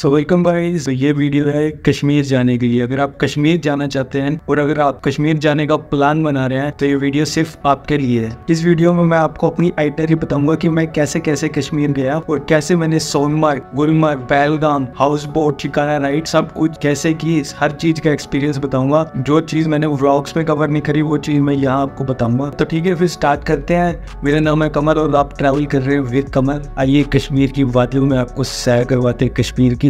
So welcome guys, ये video है कश्मीर जाने के लिए। अगर आप कश्मीर जाना चाहते हैं और अगर आप कश्मीर जाने का प्लान बना रहे हैं तो ये वीडियो सिर्फ आपके लिए है। इस वीडियो में मैं आपको अपनी आइटनरी बताऊंगा कि मैं कैसे कैसे कश्मीर गया और कैसे मैंने Sonmarg, Gulmarg, Pahalgam, houseboat, shikara ride सब कुछ कैसे की, हर चीज का एक्सपीरियंस बताऊंगा। जो चीज मैंने व्लॉग्स में कवर नहीं करी वो चीज मैं यहाँ आपको बताऊंगा। तो ठीक है, फिर स्टार्ट करते हैं। मेरा नाम है कमर और आप ट्रैवल कर रहे हैं विद कमर। आइए कश्मीर की वादियों में आपको सैर करवाते हैं कश्मीर की।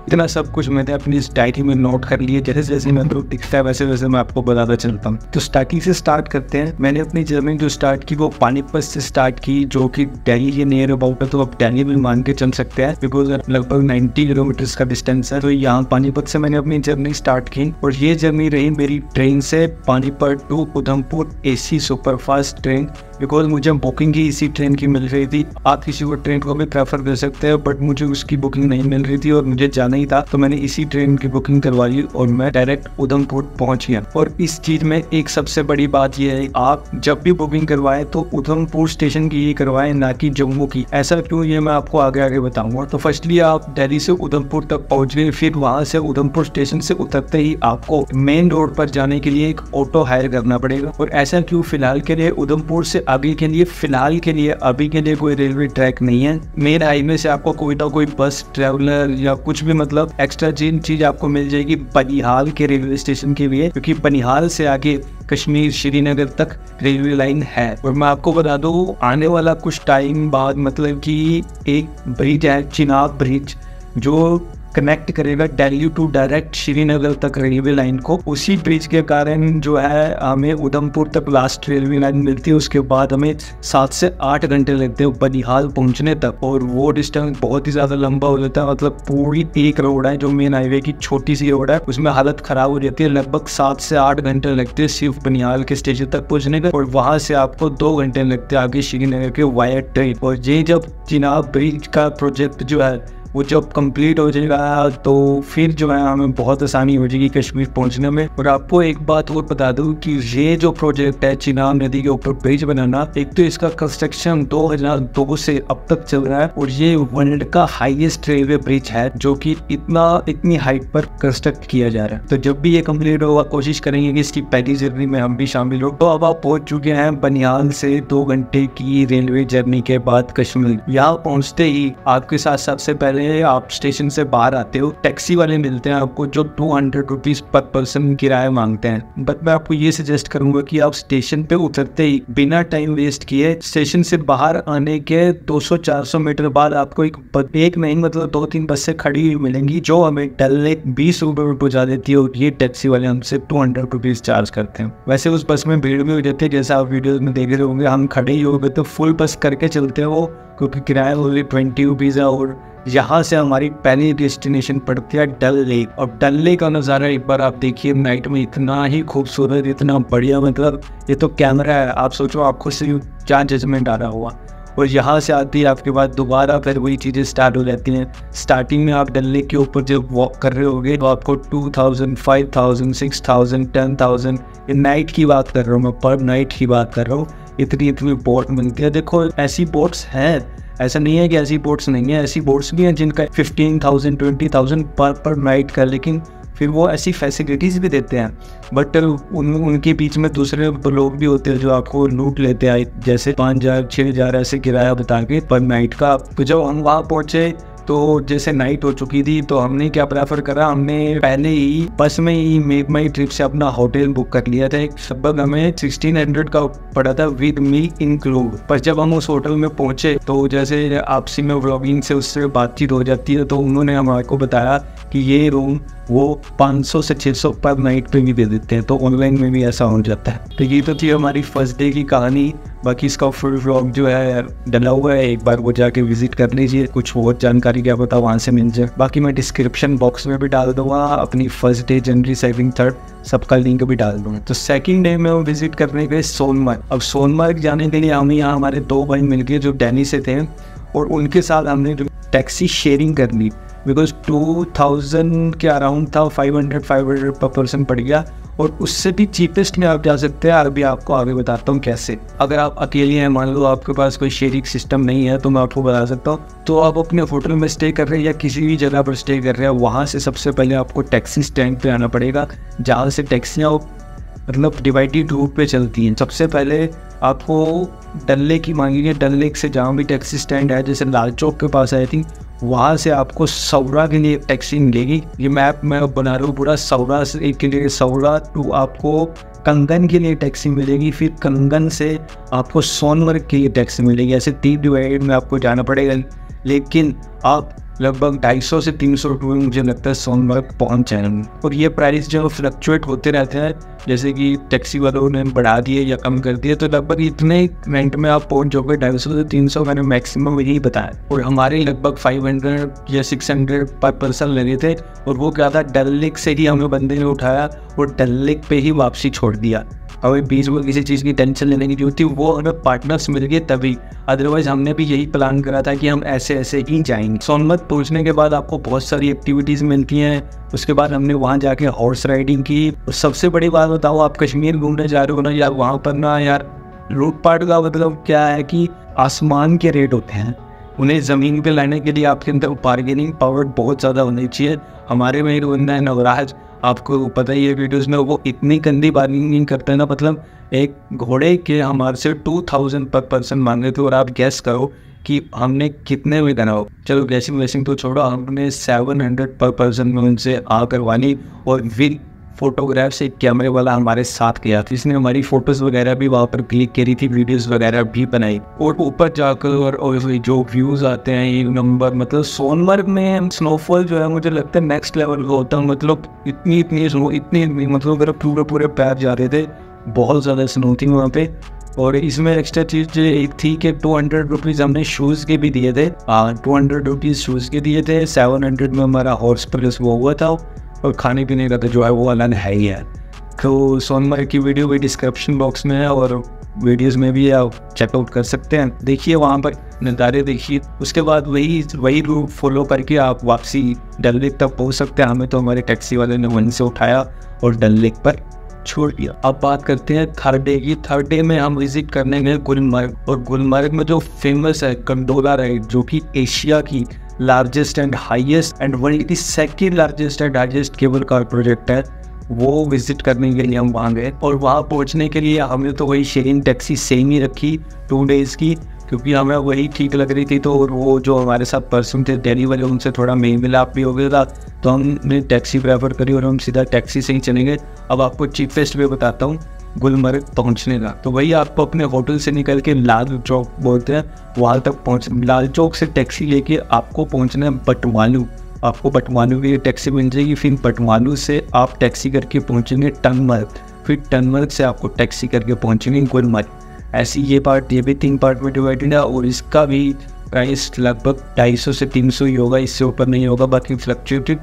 इतना सब कुछ मैंने अपनी इस डायरी में नोट कर लिया। जैसे जैसे मैं तो दिखता है वैसे वैसे मैं आपको बताता चलता हूँ। तो स्टार्टिंग से स्टार्ट करते हैं। मैंने अपनी जर्नी जो स्टार्ट की वो पानीपत से स्टार्ट की, जो कि दिल्ली के नियर अबाउट है। तो आप दिल्ली में मान के चल सकते हैं बिकॉज लगभग 90 किलोमीटर का डिस्टेंस है। तो यहाँ पानीपत से मैंने अपनी जर्नी स्टार्ट की और ये जर्नी रही मेरी ट्रेन से Panipat to Udhampur AC superfast train. Because मुझे बुकिंग ही इसी ट्रेन की मिल रही थी। आप किसी को ट्रेन को भी प्रेफर कर सकते हैं बट मुझे उसकी बुकिंग नहीं मिल रही थी और मुझे जाना ही था, तो मैंने इसी ट्रेन की बुकिंग करवा ली और मैं डायरेक्ट उधमपुर पहुंच गया। और इस चीज में एक सबसे बड़ी बात यह है, आप जब भी बुकिंग करवाएं तो उधमपुर स्टेशन की ही करवाएं, ना कि जम्मू की। ऐसा क्यों, ये मैं आपको आगे आगे बताऊंगा। तो फर्स्टली आप दिल्ली से उधमपुर तक पहुंच गए, फिर वहां से उधमपुर स्टेशन से उतरते ही आपको मेन रोड पर जाने के लिए एक ऑटो हायर करना पड़ेगा। और ऐसा क्यों, फिलहाल के लिए उधमपुर से आगे के लिए फिलहाल के लिए अभी के लिए कोई रेलवे ट्रैक नहीं है। मेन हाईवे से आपको कोई ना कोई बस, ट्रेवलर या कुछ भी मतलब एक्स्ट्रा चीज आपको मिल जाएगी बनिहाल के रेलवे स्टेशन के लिए, क्योंकि बनिहाल से आगे कश्मीर श्रीनगर तक रेलवे लाइन है। और मैं आपको बता दूं, आने वाला कुछ टाइम बाद मतलब कि एक ब्रिज है, चिनाब ब्रिज, जो कनेक्ट करेगा दिल्ली टू डायरेक्ट श्रीनगर तक रेलवे लाइन को। उसी ब्रिज के कारण जो है हमें उधमपुर तक लास्ट रेलवे लाइन मिलती है। उसके बाद हमें 7 से 8 घंटे लगते हैं बनिहाल पहुंचने तक और वो डिस्टेंस बहुत ही ज़्यादा लंबा हो जाता है। मतलब पूरी एक रोड है जो मेन हाईवे की छोटी सी रोड है, उसमें हालत ख़राब हो जाती है। लगभग 7 से 8 घंटे लगते हैं सिर्फ बनिहाल के स्टेशन तक पहुँचने का और वहाँ से आपको 2 घंटे लगते हैं आगे श्रीनगर के वाया ट्रेन। और ये जब चिनाब ब्रिज का प्रोजेक्ट जो है वो जब कंप्लीट हो जाएगा तो फिर जो है हमें बहुत आसानी हो जाएगी कश्मीर पहुंचने में। और आपको एक बात और बता दूं कि ये जो प्रोजेक्ट है चिनाब नदी के ऊपर ब्रिज बनाना, एक तो इसका कंस्ट्रक्शन 2002 से अब तक चल रहा है और ये वर्ल्ड का हाईएस्ट रेलवे ब्रिज है जो कि इतनी हाइट पर कंस्ट्रक्ट किया जा रहा है। तो जब भी ये कंप्लीट होगा कोशिश करेंगे कि इसकी पहली जर्नी में हम भी शामिल हो। तो अब आप पहुंच चुके हैं बनिहाल से 2 घंटे की रेलवे जर्नी के बाद कश्मीर। यहाँ पहुंचते ही आपके साथ सबसे पहले आप स्टेशन से बाहर आते हो, टैक्सी वाले मिलते हैं आपको जो 200 रुपीज पर पर्सन किराया मांगते हैं। बट मैं आपको ये सजेस्ट करूंगा कि आप स्टेशन पे उतरते ही बिना टाइम वेस्ट किए स्टेशन से बाहर आने के 200-400 मीटर बाद आपको एक नहीं मतलब 2-3 बसें खड़ी हुई मिलेंगी जो हमें डल लेक 20 रुपये में पहुंचा देती है और ये टैक्सी वाले हमसे 200 रुपीज चार्ज करते हैं। वैसे उस बस में भीड़ भी हो जाती है, जैसा आप वीडियो में देख रहे होंगे। हम खड़े ही हो गए तो फुल बस करके चलते हैं वो, क्योंकि किराया ओनली 20 रुपीज़ है। और यहाँ से हमारी पहली डेस्टिनेशन पड़ती है डल लेक। और डल लेक का नज़ारा एक बार आप देखिए नाइट में, इतना ही खूबसूरत, इतना बढ़िया, मतलब ये तो कैमरा है, आप सोचो आपको सिर्फ क्या जजमेंट आ रहा हुआ। और यहाँ से आती है आपके बाद दोबारा फिर वही चीज़ें स्टार्ट हो जाती हैं। स्टार्टिंग में आप डल लेक के ऊपर जब वॉक कर रहे होगे तो आपको 2000, 5000, 6000, 10,000, ये नाइट की बात कर रहा हूँ मैं, पर नाइट की बात कर रहा हूँ, इतनी बोट मिलती है। देखो ऐसी बोट्स हैं, ऐसा नहीं है कि ऐसी बोट्स नहीं है, ऐसी बोट्स भी हैं जिनका 15,000, 20,000 पर नाइट का, लेकिन फिर वो ऐसी फैसिलिटीज़ भी देते हैं। बट उनके बीच में दूसरे लोग भी होते हैं जो आपको लूट लेते हैं, जैसे 5,000, 6,000 ऐसे किराया बता के पर नाइट का। तो जब हम वहाँ पहुँचे तो जैसे नाइट हो चुकी थी तो हमने क्या प्रेफर करा, हमने पहले ही बस में ही मेक माई ट्रिप से अपना होटल बुक कर लिया था। लगभग हमें 1600 का पड़ा था विद मील इंक्लूड। पर जब हम उस होटल में पहुंचे तो जैसे आपसी में व्लॉगिंग से उससे बातचीत हो जाती है, तो उन्होंने हमारे को बताया कि ये रूम वो 500 से 600 पर नाइट पे भी दे देते हैं, तो ऑनलाइन में भी ऐसा हो जाता है। तो ये तो थी हमारी फर्स्ट डे की कहानी। बाकी इसका फुल व्लॉग जो है डला हुआ है, एक बार वो जाके विजिट कर लीजिए, कुछ और जानकारी क्या पता वहाँ से मिल जाए। बाकी मैं डिस्क्रिप्शन बॉक्स में भी डाल दूँगा अपनी फर्स्ट डे, जनवरी, सेकंड, थर्ड सबका लिंक भी डाल दूँगा। तो सेकंड डे में हम विजिट करने गए सोनमर्ग। अब सोनमर्ग जाने के लिए हम यहाँ हमारे 2 भाई मिल गए जो दिल्ली से थे, और उनके साथ हमने जो टैक्सी शेयरिंग कर ली, बिकॉज 2000 के अराउंड था, 500 पर पर्सन पड़ गया, और उससे भी चीपेस्ट में आप जा सकते हैं। अभी आपको आगे बताता हूँ कैसे। अगर आप अकेले हैं, मान लो आपके पास कोई शेयरिंग सिस्टम नहीं है, तो मैं आपको बता सकता हूँ। तो आप अपने होटल में स्टे कर रहे हैं या किसी भी जगह पर स्टे कर रहे हैं, वहाँ से सबसे पहले आपको टैक्सी स्टैंड पे आना पड़ेगा, जहाँ से टैक्सियाँ मतलब डिवाइडेड रूट पे चलती हैं। सबसे पहले आपको डल लेक की मांगेंगे, डल लेक से जहाँ भी टैक्सी स्टैंड है, जैसे लाल चौक के पास आई थिंक, वहाँ से आपको सौरा के लिए टैक्सी मिलेगी। ये मैप मैं बना रहा हूँ पूरा, सौरा से के लिए, सौरा टू आपको कंगन के लिए टैक्सी मिलेगी, फिर कंगन से आपको सोनमर्ग के लिए टैक्सी मिलेगी। ऐसे 3 डिवाइड में आपको जाना पड़ेगा, लेकिन आप लगभग 250 से 300 रुपये में मुझे लगता है सोनमर्ग पहुँच जाएंगे। और ये प्राइस जो फ्लक्चुएट होते रहते हैं, जैसे कि टैक्सी वालों ने बढ़ा दिए या कम कर दिए, तो लगभग इतने रेंट में आप पहुँच जाओगे। 250 से 300 मैंने मैक्सिमम यही बताया, और हमारे लगभग 500 या 600 पर पर्सन लगे थे। और वो क्या था, डल लेक से ही हमें बंदे ने उठाया और डल लेक पे ही वापसी छोड़ दिया। हमें बीच में किसी चीज़ की टेंशन लेने की जरूरत थी, वो हमें पार्टनर्स मिल गए तभी, अदरवाइज हमने भी यही प्लान करा था कि हम ऐसे ऐसे ही जाएंगे। सोनमर्ग पहुंचने के बाद आपको बहुत सारी एक्टिविटीज़ मिलती हैं। उसके बाद हमने वहाँ जाके हॉर्स राइडिंग की। और सबसे बड़ी बात बताओ, आप कश्मीर घूमने जा रहे हो ना यार, वहाँ पर ना यार लूटपाट का मतलब क्या है कि आसमान के रेट होते हैं। उन्हें ज़मीन पे लाने के लिए आपके अंदर बार्गेनिंग पावर बहुत ज़्यादा होनी चाहिए। हमारे में एक बंदा है नवराज, आपको पता ही है वीडियोस में, वो इतनी गंदी बार्गेनिंग करते हैं ना, मतलब एक घोड़े के हमारे से 2000 पर पर्सन मांगे थे, और आप गैस करो कि हमने कितने में करा हो। चलो गैसिंग वैसिंग तो छोड़ो, हमने 700 पर पर्सन में उनसे आ करवानी, और विद फोटोग्राफ से कैमरे वाला हमारे साथ गया था, इसने हमारी फोटोज़ वगैरह भी वहाँ पर क्लिक करी थी, वीडियोस वगैरह भी बनाई। और ऊपर जाकर और जो व्यूज़ आते हैं एक नंबर, मतलब सोनमर्ग में स्नोफॉल जो है मुझे लगता है नेक्स्ट लेवल का होता है। मतलब इतनी स्नो, इतनी मतलब मेरे पूरे पैर जा रहे थे, बहुत ज़्यादा स्नो थी वहाँ पे। और इसमें एक्स्ट्रा चीज़ एक थी कि 200 रुपीज़ हमने शूज़ के भी दिए थे। 200 रुपीज़ शूज़ के दिए थे, 700 में हमारा हॉर्स प्लस वो हुआ था, और खाने पीने का तो जो है वो अलग है ही है। तो सोनमर्ग की वीडियो भी डिस्क्रिप्शन बॉक्स में है, और वीडियोस में भी आप चेकआउट कर सकते हैं। देखिए वहाँ पर नज़ारे देखिए, उसके बाद वही रूट फॉलो करके आप वापसी डल लेक तक पहुँच सकते हैं। हमें तो हमारे टैक्सी वाले ने वहीं से उठाया और डल लेक पर छोड़ दिया। अब बात करते हैं थर्ड डे की। थर्ड डे में हम विजिट करने गए गुलमर्ग, और गुलमर्ग में जो फेमस है गंडोला राइड, जो कि एशिया की largest and highest and world की second largest and highest cable car project है, वो विजिट करने के लिए हम वहाँ गए। और वहाँ पहुँचने के लिए हमने तो वही शेयरिंग टैक्सी सेम ही रखी 2 डेज़ की, क्योंकि हमें वही ठीक लग रही थी। तो वो जो हमारे साथ पर्सन थे दिल्ली वाले, उनसे थोड़ा मेल मिलाप भी हो गया था, तो हमने टैक्सी प्रेफर करी और हम सीधा टैक्सी से ही चलेंगे। अब आपको चीपेस्ट वे बताता हूँ गुलमर्ग पहुंचने का। तो वही आपको अपने होटल से निकल के लाल चौक बोलते हैं, वहाँ तक पहुँच, लाल चौक से टैक्सी लेके आपको पहुँचना है बटमालू। आपको बटमालू की टैक्सी मिल जाएगी, फिर बटमालू से आप टैक्सी करके पहुँचेंगे टनमर्ग, फिर टनमर्ग से आपको टैक्सी करके पहुँचेंगे गुलमर्ग। ऐसी ये भी 3 पार्ट में डिवाइडेड है, और इसका भी प्राइस लगभग 250 से 300 ही होगा, इससे ऊपर नहीं होगा। बाकी फ्लक्चुएटेड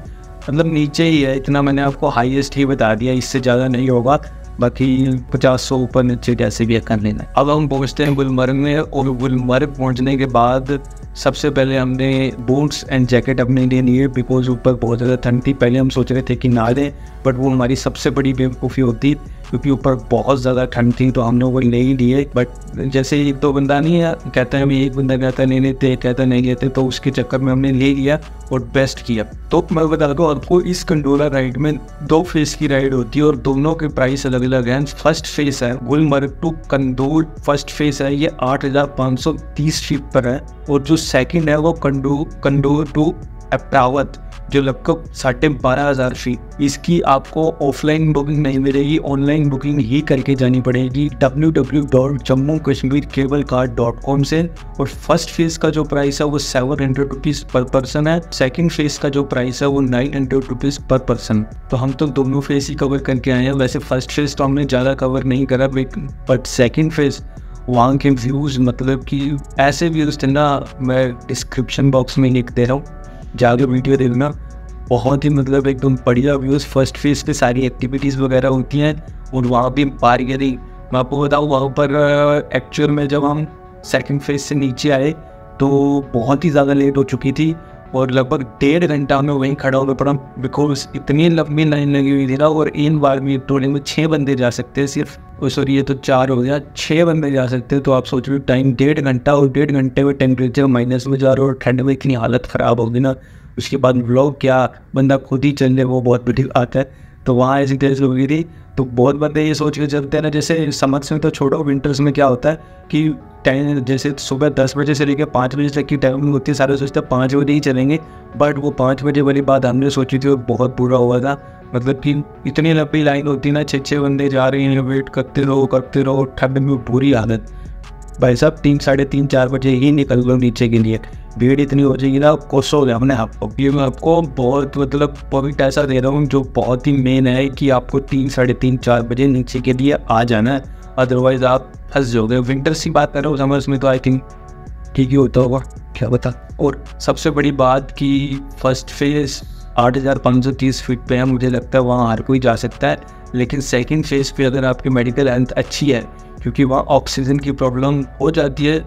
मतलब नीचे ही है, इतना मैंने आपको हाईएस्ट ही बता दिया, इससे ज़्यादा नहीं होगा। बाकी 50-100 ऊपर नीचे जैसे भी कर लेना है। अब हम पहुंचते हैं गुलमर्ग में, और गुलमर्ग पहुंचने के बाद सबसे पहले हमने बूट्स एंड जैकेट अपने लिए लिए, बिकॉज ऊपर बहुत ज़्यादा ठंड थी। पहले हम सोच रहे थे कि ना दें, बट वो हमारी सबसे बड़ी बेवकूफ़ी होती, क्योंकि ऊपर बहुत ज़्यादा ठंड थी, तो हमने वो ले ही लिए। बट जैसे एक दो बंदा नहीं है, कहता है एक बंदा कहता नहीं लेते, कहता नहीं लेते, तो उसके चक्कर में हमने ले लिया और बेस्ट किया। तो मैं बता दूँ आपको, इस कंडोला राइड में 2 फेज़ की राइड होती है, और दोनों के प्राइस अलग अलग हैं। फर्स्ट फेज़ है गुलमर्ग टू कंदूर, फर्स्ट फेज़ है ये 8530 फीट पर है, और जो सेकंड है वो कंदूर टू अप्रावत, जो लगभग 12,500 फीट। इसकी आपको ऑफलाइन बुकिंग नहीं मिलेगी, ऑनलाइन बुकिंग ही करके जानी पड़ेगी www.jammukashmircablecar.com से। और फर्स्ट फेज़ का जो प्राइस है वो 700 रुपीज़ पर पर्सन है, सेकंड फेज़ का जो प्राइस है वो 900 रुपीज़ पर पर्सन। तो हम तो दोनों फेज़ ही कवर करके आए हैं। वैसे फर्स्ट फेज़ तो हमने ज़्यादा कवर नहीं करा, बट सेकंड फेज़ वहाँ के व्यूज़ मतलब कि ऐसे व्यूज़ थे ना, मैं डिस्क्रिप्शन बॉक्स में लिख दे रहा हूँ, जाके वीडियो देखना। बहुत ही मतलब एकदम बढ़िया व्यूज़। फर्स्ट फेज़ पे सारी एक्टिविटीज़ वगैरह होती हैं और वहाँ भी बारीगरी। मैं आपको बताऊँ वहाँ पर एक्चुअल में जब हम सेकंड फेज़ से नीचे आए तो बहुत ही ज़्यादा लेट हो चुकी थी और लगभग 1.5 घंटा में वहीं खड़ा होना पड़ा, बिकॉज इतनी लंबी लाइन लगी हुई थी ना। और इन बार में टोले में 6 बंदे जा सकते हैं सिर्फ, सॉरी ये तो 4 हो गया, 6 बंदे जा सकते हैं। तो आप सोच रहे हो टाइम 1.5 घंटा, और 1.5 घंटे में टेम्परेचर माइनस में जा रहा है और ठंड में इतनी हालत ख़राब होगी ना। उसके बाद व्लॉग क्या, बंदा खुद ही चल ले, वो बहुत बड़ी बात है। तो वहाँ ऐसी तेज़ हो गई थी। तो बहुत बंदे ये सोच के चलते हैं ना, जैसे समर्स में तो छोड़ो, विंटर्स में क्या होता है कि टाइम जैसे सुबह 10 बजे से लेकर 5 बजे तक की टाइमिंग होती है, सारे सोचते हैं 5 बजे ही चलेंगे। बट वो 5 बजे वाली बात हमने सोची थी, वो बहुत बुरा हुआ था। मतलब कि इतनी लंबी लाइन होती है ना, 6 बंदे जा रहे हैं, वेट करते रहो, ठंड में बुरी हालत। भाई साहब 3, साढ़े 3, 4 बजे ही निकल लो नीचे के लिए, भीड़ इतनी हो जाएगी ना, कोसोगे हमने आपको। ये मैं आपको बहुत मतलब पॉइंट ऐसा दे रहा हूँ जो बहुत ही मेन है कि आपको 3, साढ़े 3, 4 बजे नीचे के लिए आ जाना है, अदरवाइज़ आप फंस जाओगे। विंटर्स की बात कर रहा हूँ, समर्स में तो आई थिंक ठीक ही होता होगा, क्या बता। और सबसे बड़ी बात कि फर्स्ट फेज़ 8,530 फीट पे है, मुझे लगता है वहाँ हर कोई जा सकता है। लेकिन सेकंड फेज़ पे अगर आपकी मेडिकल हेल्थ अच्छी है, क्योंकि वहाँ ऑक्सीजन की प्रॉब्लम हो जाती है,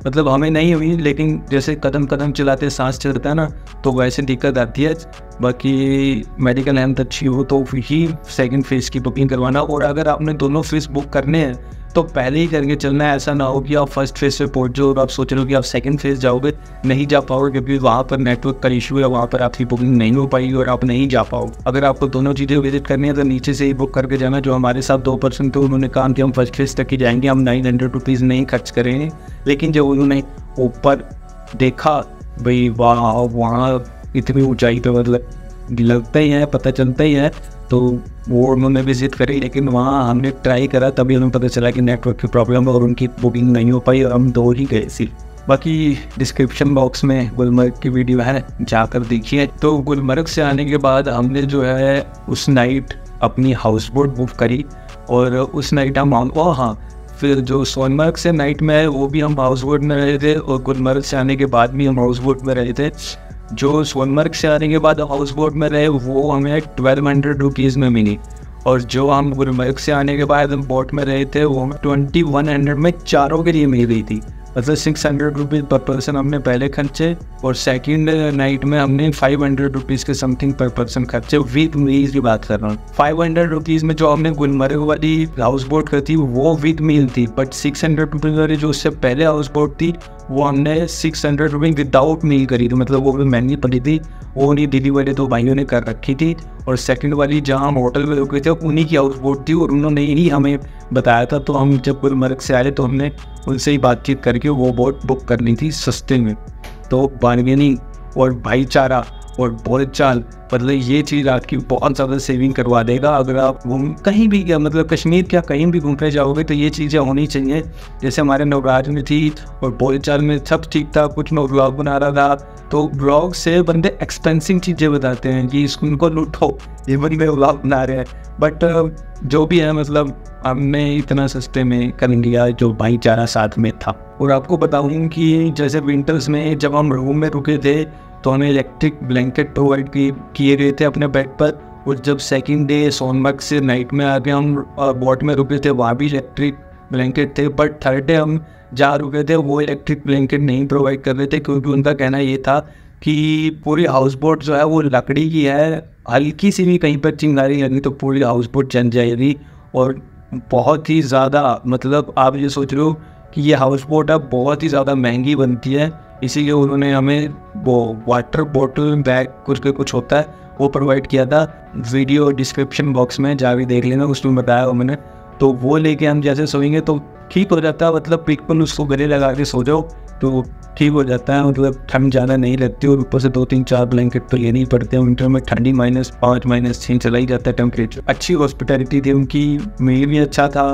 मतलब हमें नहीं हुई, लेकिन जैसे कदम कदम चलाते सांस चढ़ता है ना, तो वैसे दिक्कत आती है। बाकी मेडिकल हेल्थ अच्छी हो तो ही सेकंड फेज़ की बुकिंग करवाना। और अगर आपने दोनों फेज़ बुक करने हैं तो पहले ही करके चलना है। ऐसा ना हो कि आप फर्स्ट फेज़ से पहुंच जाओ और आप सोच रहे हो कि आप सेकंड फेज़ जाओगे, नहीं जा पाओगे क्योंकि वहाँ पर नेटवर्क का इशू है, वहाँ पर आपकी बुकिंग नहीं हो पाएगी और आप नहीं जा पाओगे। अगर आपको दोनों चीज़ें विजिट करनी है तो नीचे से ही बुक करके जाना। जो हमारे साथ 2 पर्सन थे, उन्होंने कहा कि हम फर्स्ट फेज़ तक ही जाएंगे, हम 900 रुपीज़ नहीं खर्च करेंगे। लेकिन जब उन्होंने ऊपर देखा, भाई वहाँ इतनी ऊँचाई पर मतलब लगता ही है, पता चलता ही है, तो वो उन्होंने विजिट करी। लेकिन वहाँ हमने ट्राई करा, तभी हमें पता चला कि नेटवर्क की प्रॉब्लम है और उनकी बुकिंग नहीं हो पाई और हम 2 ही गए सी। बाकी डिस्क्रिप्शन बॉक्स में गुलमर्ग की वीडियो है, जाकर देखिए। तो गुलमर्ग से आने के बाद हमने जो है उस नाइट अपनी हाउस बोट बुक करी और उस नाइट हम हाँ, फिर जो सोनमर्ग से नाइट में है वो भी हम हाउस बोट में रहे थे और गुलमर्ग से आने के बाद भी हम हाउस बोट में रहे थे। जो सोनमर्ग से आने के बाद हाउस बोट में रहे वो हमें 1200 रुपीज़ में मिली, और जो हम गुलमर्ग से आने के बाद हम बोट में रहे थे वो हमें 2100 में चारों के लिए मिल गई थी। मतलब 600 रुपीज़ पर पर्सन हमने पहले खर्चे और सेकंड नाइट में हमने 500 रुपीज़ के समथिंग पर पर्सन खर्चे। विद मील की बात कर रहा हूँ। 500 रुपीज़ में जो हमने गुलमर्ग वाली हाउस बोट करी थी वो विद मील थी, बट 600 रुपीज़ वाली जो उससे पहले हाउस बोट थी वो हमने 600 रुपीज़ विदाउट मील करी थी। मतलब वो भी महंगी पड़ी थी, वो नहीं डिलीवरी 2 भाइयों ने कर रखी थी। और सेकंड वाली जहाँ हम होटल में रुके थे उन्हीं की हाउस बोट थी और उन्होंने ही हमें बताया था। तो हम जब गुलमर्ग से आए तो हमने उनसे ही बातचीत करके वो बोट बुक करनी थी सस्ते में। तो बार्गेनिंग और भाईचारा और बोलचाल, मतलब ये चीज़ आपकी बहुत ज़्यादा सेविंग करवा देगा। अगर आप कहीं भी क्या मतलब कश्मीर क्या कहीं भी घूमने जाओगे तो ये चीज़ें होनी चाहिए। जैसे हमारे नवराज में थी और बोलचाल में सब ठीक था। कुछ मैं व्लॉग बना रहा था तो व्लॉग से बंदे एक्सपेंसिव चीज़ें बताते हैं कि इसको लूटो, ये बंदे व्लॉग बना रहे हैं। बट जो भी है मतलब हमने इतना सस्ते में कर लिया जो भाईचारा साथ में था। और आपको बताऊँ कि जैसे विंटर्स में जब हम रूम में रुके थे तो हमें इलेक्ट्रिक ब्लैंकेट प्रोवाइड किए गए थे अपने बेड पर। और जब सेकंड डे सोनमर्ग से नाइट में आके हम बोट में रुके थे वहाँ भी इलेक्ट्रिक ब्लैंकेट थे। बट थर्ड डे हम जहाँ रुके थे वो इलेक्ट्रिक ब्लैंकेट नहीं प्रोवाइड कर रहे थे, क्योंकि उनका कहना ये था कि पूरी हाउस बोट जो है वो लकड़ी की है, हल्की सी भी कहीं पर चिंगारी लगी तो पूरी हाउस बोट जल जाएगी। और बहुत ही ज़्यादा मतलब आप ये सोच रहे हो कि ये हाउस बोट अब बहुत ही ज़्यादा महंगी बनती है, इसीलिए उन्होंने हमें वो वाटर बॉटल बैग कुछ होता है वो प्रोवाइड किया था। वीडियो डिस्क्रिप्शन बॉक्स में जाके देख लेना, उसमें बताया मैंने। तो वो लेके हम जैसे सोएंगे तो ठीक हो जाता है, मतलब बिल्कुल उसको गले लगा के सो जाओ तो ठीक हो जाता है। मतलब ठंड ज़्यादा नहीं लगती और ऊपर से 2-3-4 ब्लैंकेट तो लेने ही पड़ते हैं। विंटर में ठंडी -5 -6 चला ही जाता है टेम्परेचर। अच्छी हॉस्पिटैलिटी थी उनकी, मील भी अच्छा था,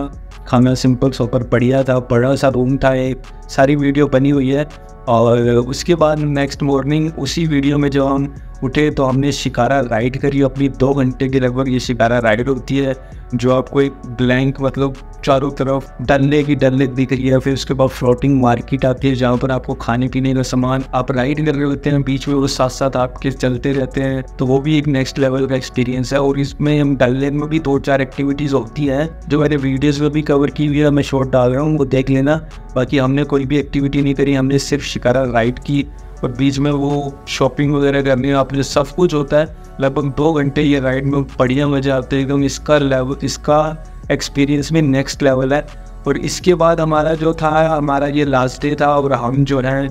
खाना सिंपल सोपर बढ़िया था, बड़ा सा रूम था, एक सारी वीडियो बनी हुई है। और उसके बाद नेक्स्ट मॉर्निंग उसी वीडियो में जब हम उठे तो हमने शिकारा राइड करी अपनी 2 घंटे के लगभग। ये शिकारा राइड होती है जो आपको एक ब्लैंक मतलब चारों तरफ डल लेक दिख रही है। फिर उसके बाद फ्लोटिंग मार्केट आती है जहाँ पर आपको खाने पीने का सामान आप राइड कर रहे होते हैं, बीच में वो साथ साथ आपके चलते रहते हैं। तो वो भी एक नेक्स्ट लेवल का एक्सपीरियंस है। और इसमें हम डल लेक में भी 2-4 एक्टिविटीज़ होती हैं जो मैंने वीडियोज़ में भी कवर की हुई है, मैं शॉर्ट डाल रहा हूँ, वो देख लेना। बाकी हमने कोई भी एक्टिविटी नहीं करी, हमने सिर्फ शिकारा राइड की और बीच में वो शॉपिंग वगैरह करनी है आपने, सब कुछ होता है। लगभग 2 घंटे ये राइड में बढ़िया मजा आता है एकदम। इसका एक्सपीरियंस में नेक्स्ट लेवल है। और इसके बाद हमारा जो था, हमारा ये लास्ट डे था और हम जो है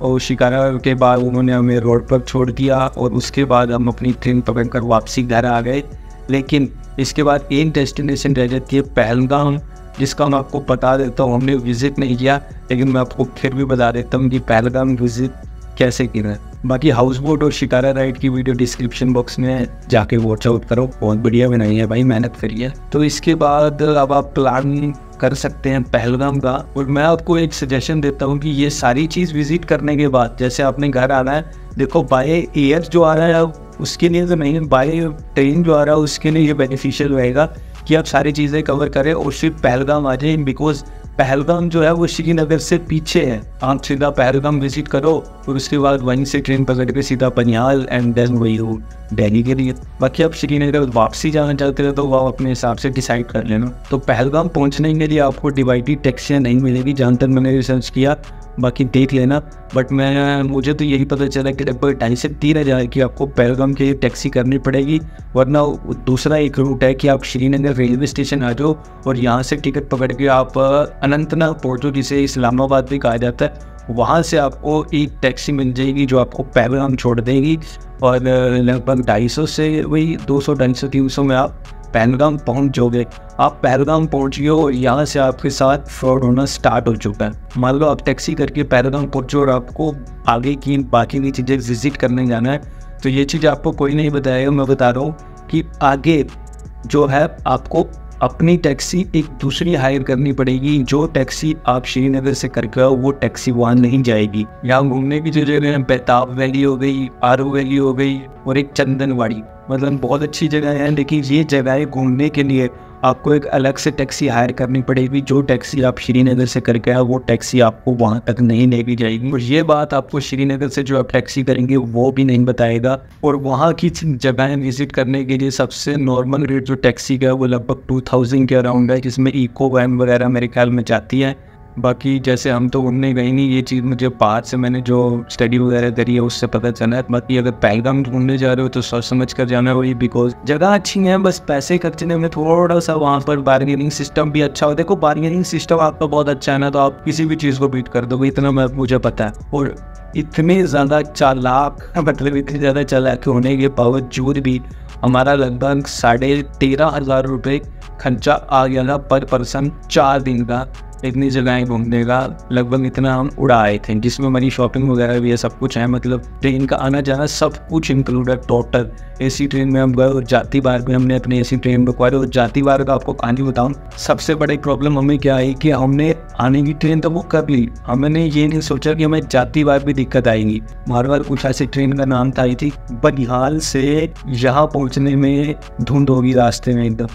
और शिकारा के बाद उन्होंने हमें रोड पर छोड़ दिया और उसके बाद हम अपनी ट्रेन पकड़ कर वापसी घर आ गए। लेकिन इसके बाद एक डेस्टिनेशन रह जाती है पहलगाम, जिसका मैं आपको बता देता हूँ। हमने विज़िट नहीं किया लेकिन मैं आपको फिर भी बता देता हूँ कि पहलगाम विज़िट कैसे किया है। बाकी हाउस बोट और शिकारा राइड की वीडियो डिस्क्रिप्शन बॉक्स में जाके वॉच आउट करो, बहुत बढ़िया बनाई है भाई, मेहनत करी है। तो इसके बाद अब आप प्लान कर सकते हैं पहलगाम का। और मैं आपको एक सजेशन देता हूँ कि ये सारी चीज़ विजिट करने के बाद जैसे आपने घर आना है, देखो बाय एयर जो आ रहा है उसके लिए तो नहीं, बाय ट्रेन जो आ रहा है उसके लिए ये बेनिफिशियल रहेगा कि आप सारी चीज़ें कवर करें और सिर्फ पहलगाम आ जाए। बिकॉज पहलगाम जो है वो श्रीनगर से पीछे है। आप सीधा पहलगाम विजिट करो और उसके बाद वहीं से ट्रेन पकड़ के सीधा बनिहाल एंड देन वही हो दिल्ली के लिए। बाकी आप श्रीनगर वापसी जाना चाहते हो तो वो अपने हिसाब से डिसाइड कर लेना। तो पहलगाम पहुंचने के लिए आपको डिवाइडेड टैक्सियाँ नहीं मिलेगी जहाँ तक मैंने रिसर्च किया, बाकी देख लेना। बट मुझे तो यही पता चला कि लगभग 2.5 से 3 हज़ार की आपको पहलगाम के लिए टैक्सी करनी पड़ेगी। वरना दूसरा एक रूट है कि आप श्रीनगर रेलवे स्टेशन आ जाओ और यहाँ से टिकट पकड़ के आप अनंतनाग पहुँचो, जिसे इस्लामाबाद भी कहा जाता है। वहाँ से आपको एक टैक्सी मिल जाएगी जो आपको पहलगाम छोड़ देगी और लगभग 250 से वही 200-250-300 में आप पहलगाम पहुंच जाओगे। आप पहलगाम पहुंच गए और यहाँ से आपके साथ फ्रॉड होना स्टार्ट हो चुका है। मान लो आप टैक्सी करके पहलगाम पहुंचो और आपको आगे की बाकी की चीज़ें विजिट करने जाना है, तो ये चीज़ आपको कोई नहीं बताएगा। मैं बता रहा हूँ कि आगे जो है आपको अपनी टैक्सी एक दूसरी हायर करनी पड़ेगी। जो टैक्सी आप श्रीनगर से करके आओ वो टैक्सी वहाँ नहीं जाएगी। यहाँ घूमने की जो जगह है, बेताब वैली हो गई, आरू वैली हो गई और एक चंदनवाड़ी, मतलब बहुत अच्छी जगह है। लेकिन ये जगह घूमने के लिए आपको एक अलग से टैक्सी हायर करनी पड़ेगी। जो टैक्सी आप श्रीनगर से करके आओ वो टैक्सी आपको वहाँ तक नहीं लेके जाएगी। और ये बात आपको श्रीनगर से जो आप टैक्सी करेंगे वो भी नहीं बताएगा। और वहाँ की जगहें विजिट करने के लिए सबसे नॉर्मल रेट जो टैक्सी का है वो लगभग 2000 के अराउंड है, जिसमें इको वैन वगैरह मेरे ख्याल में जाती है। बाकी जैसे हम तो घूमने गए नहीं, ये चीज़ मुझे बाहर से मैंने जो स्टडी वगैरह करी है उससे पता चला है। बाकी अगर पहलगाम घूमने जा रहे हो तो सोच समझ कर जाना वही, बिकॉज जगह अच्छी है, बस पैसे खर्चने में थोड़ा सा वहाँ पर बार्गेनिंग सिस्टम भी अच्छा हो। देखो बार्गेनिंग सिस्टम आपका बहुत अच्छा है ना, तो आप किसी भी चीज़ को बीट कर दोगे, इतना मुझे पता है। और इतने ज़्यादा चालाक, मतलब इतने ज़्यादा चालाक होने के बावजूद भी हमारा लगभग 13,500 रुपये खर्चा आ गया था पर पर्सन 4 दिन का, इतनी जगहें घूमने का। लगभग इतना हम उड़ा आए थे, जिसमें हमारी शॉपिंग वगैरह भी है, सब कुछ है। मतलब ट्रेन का आना जाना सब कुछ इंक्लूड है टोटल। एसी ट्रेन में हम गए और जाती बार में हमने अपनी एसी ट्रेन बुकवाई। और जाती बार का आपको कहानी बताऊँ, सबसे बड़ी प्रॉब्लम हमें क्या आई कि हमने आने की ट्रेन तो बुक कर ली, हमने ये नहीं सोचा कि हमें जाती बार भी दिक्कत आएगी। मारवाड़ कुछ ऐसी ट्रेन का नाम था, आई थी। बनिहाल से यहाँ पहुँचने में धुंध होगी रास्ते में एकदम।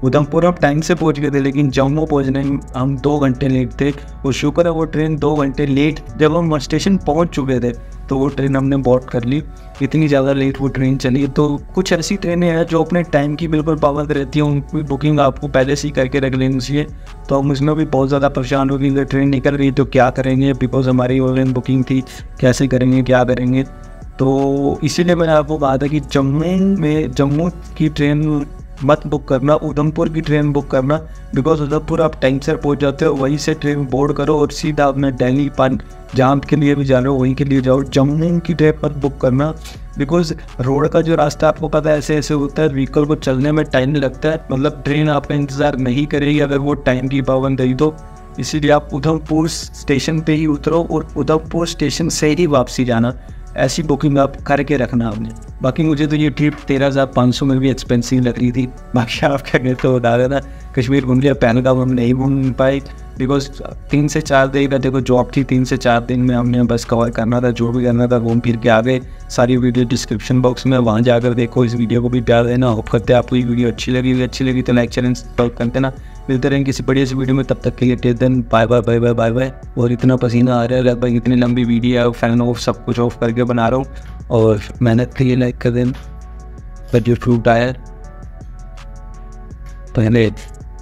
उधमपुर हम टाइम से पहुंच गए थे लेकिन जम्मू पहुंचने में हम 2 घंटे लेट थे। और शुक्र है वो ट्रेन 2 घंटे लेट, जब हम स्टेशन पहुंच चुके थे तो वो ट्रेन हमने बोर्ड कर ली। इतनी ज़्यादा लेट वो ट्रेन चली। तो कुछ ऐसी ट्रेनें हैं जो अपने टाइम की बिल्कुल पाबंद रहती हैं, उनकी बुकिंग आपको पहले से ही करके रख लेनी चाहिए। तो हम उसमें भी बहुत ज़्यादा परेशान हो गए, ट्रेन निकल रही तो क्या करेंगे, बिकॉज हमारी ऑनलाइन बुकिंग थी, कैसे करेंगे क्या करेंगे। तो इसीलिए मैंने आपको कहा था कि जम्मू की ट्रेन मत बुक करना, उधमपुर की ट्रेन बुक करना। बिकॉज उधमपुर आप टाइम से पहुंच जाते हो, वहीं से ट्रेन बोर्ड करो और सीधा अपने दिल्ली जहाँ के लिए भी जा रहे हो वहीं के लिए जाओ। जम्मू की ट्रेन मत बुक करना, बिकॉज रोड का जो रास्ता आपको पता है ऐसे ऐसे होता है, व्हीकल को चलने में टाइम लगता है। मतलब ट्रेन आपका इंतज़ार नहीं करेगी अगर वो टाइम की पाबंद रही तो। इसीलिए आप उधमपुर स्टेशन पे ही उतरो और उधमपुर स्टेशन से ही वापसी जाना। ऐसी बुकिंग आप करके रखना आपने। बाकी मुझे तो ये ट्रिप 13,500 में भी एक्सपेंसिव लग रही थी। बाकी आप क्या कहते हो बता देना। कश्मीर घूम लिया, पहलगाम हम नहीं घूम पाए बिकॉज 3 से 4 दिन का देखो जॉब थी। 3 से 4 दिन में हमने बस कवर करना था, जो भी करना था घूम फिर के आ गए। सारी वीडियो डिस्क्रिप्शन बॉक्स में, वहाँ जाकर देखो। इस वीडियो को भी प्यार देना। होप करते हैं आपको ये वीडियो अच्छी लगी तो लाइक चैनल सब्सक्राइब करते ना। मिलते रहेंगे किसी बढ़िया सी वीडियो में, तब तक के लिए take then bye bye bye bye bye bye. और इतना पसीना आ रहा है भाई, इतनी लंबी वीडियो है, फैन ऑफ सब कुछ ऑफ करके बना रहा हूँ। और मेहनत के लिए लाइक कर देना। पर जो फ्रूट आया पहले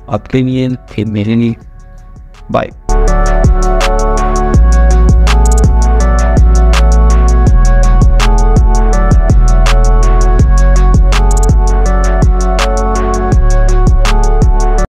आपके लिए फिर मेरे लिए। बाय।